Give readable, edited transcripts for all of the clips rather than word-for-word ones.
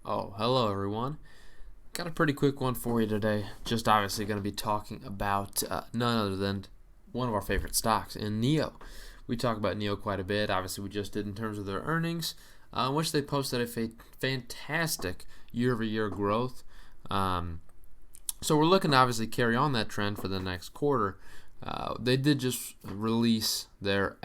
Oh, hello everyone. Got a pretty quick one for you today. Just obviously going to be talking about none other than one of our favorite stocks in NEO. We talk about NEO quite a bit. Obviously, we just did in terms of their earnings, which they posted a fantastic year-over-year growth. So we're looking to obviously carry on that trend for the next quarter. They did just release their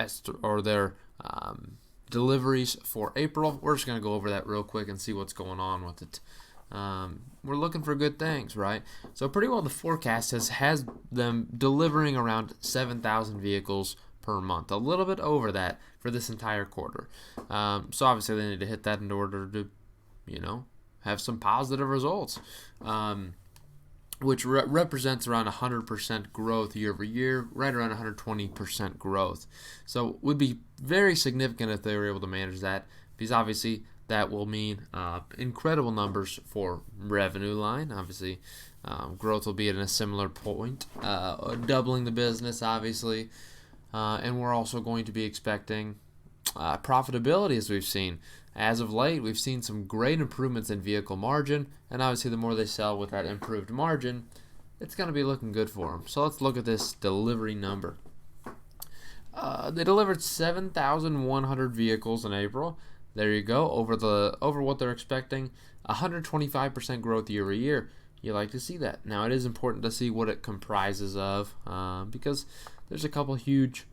deliveries for April. We're just going to go over that real quick and see what's going on with it. We're looking for good things, right? So pretty well the forecast has them delivering around 7,000 vehicles per month, a little bit over that for this entire quarter. So obviously they need to hit that in order to, have some positive results. Which represents around 100% growth year over year, right around 120% growth. So would be very significant if they were able to manage that, because obviously that will mean incredible numbers for revenue line. Obviously, growth will be at a similar point, doubling the business, obviously, and we're also going to be expecting profitability, as we've seen. As of late, we've seen some great improvements in vehicle margin, and obviously the more they sell with that improved margin, it's going to be looking good for them. So let's look at this delivery number. They delivered 7,100 vehicles in April. There you go, over what they're expecting, 125% growth year over year. You like to see that. Now it is important to see what it comprises of, because there's a couple huge,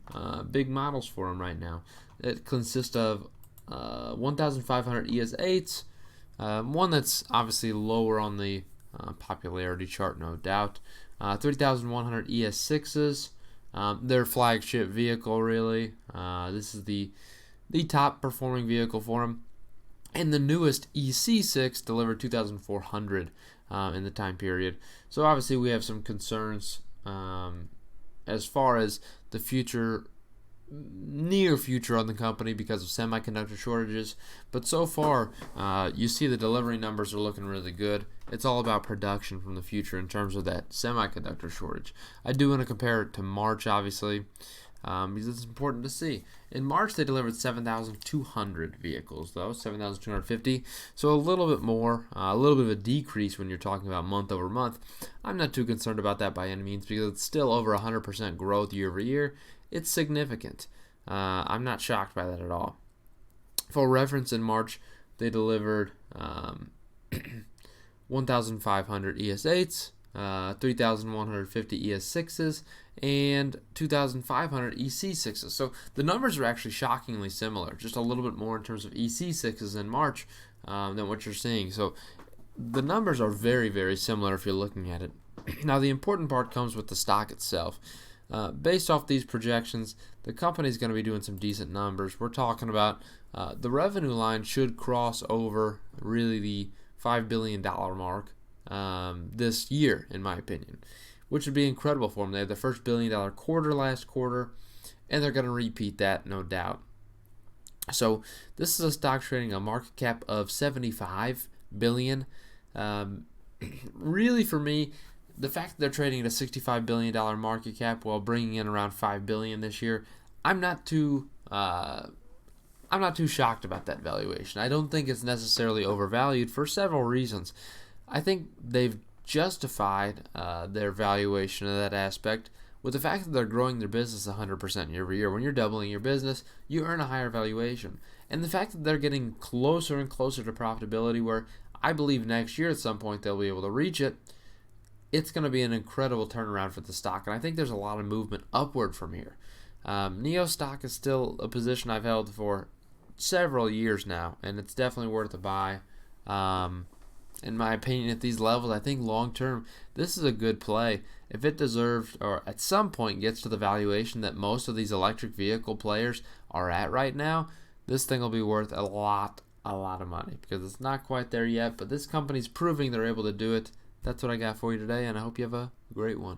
big models for them right now. It consists of 1,500 ES8s, one that's obviously lower on the popularity chart, no doubt. 3,100 ES6s, their flagship vehicle, really. This is the top performing vehicle for them. And the newest EC6 delivered 2,400 in the time period. So obviously we have some concerns as far as the near future on the company because of semiconductor shortages, but so far you see the delivery numbers are looking really good. It's all about production from the future in terms of that semiconductor shortage. I do want to compare it to March, obviously, because it's important to see. In March they delivered 7,200 vehicles, though 7,250, so a little bit more, a little bit of a decrease when you're talking about month over month. I'm not too concerned about that by any means because it's still over 100% growth year over year. It's significant. I'm not shocked by that at all. For reference, in March, they delivered 1,500 ES8s, 3,150 ES6s, and 2,500 EC6s. So the numbers are actually shockingly similar, just a little bit more in terms of EC6s in March than what you're seeing. So the numbers are very, very similar if you're looking at it. Now, the important part comes with the stock itself. Based off these projections, the company is going to be doing some decent numbers. We're talking about the revenue line should cross over really the $5 billion mark this year, in my opinion, which would be incredible for them. They had the first $1 billion quarter last quarter, and they're going to repeat that, no doubt. So this is a stock trading a market cap of $75 billion. Really, for me, the fact that they're trading at a $65 billion market cap while bringing in around $5 billion this year, I'm not too shocked about that valuation. I don't think it's necessarily overvalued for several reasons. I think they've justified their valuation of that aspect with the fact that they're growing their business 100% year over year. When you're doubling your business, you earn a higher valuation. And the fact that they're getting closer and closer to profitability, where I believe next year at some point they'll be able to reach it, it's going to be an incredible turnaround for the stock, and I think there's a lot of movement upward from here. NEO stock is still a position I've held for several years now, and it's definitely worth a buy. In my opinion, at these levels, I think long term, this is a good play. If it deserves, or at some point gets to the valuation that most of these electric vehicle players are at right now, this thing will be worth a lot of money because it's not quite there yet, but this company's proving they're able to do it. That's what I got for you today, and I hope you have a great one.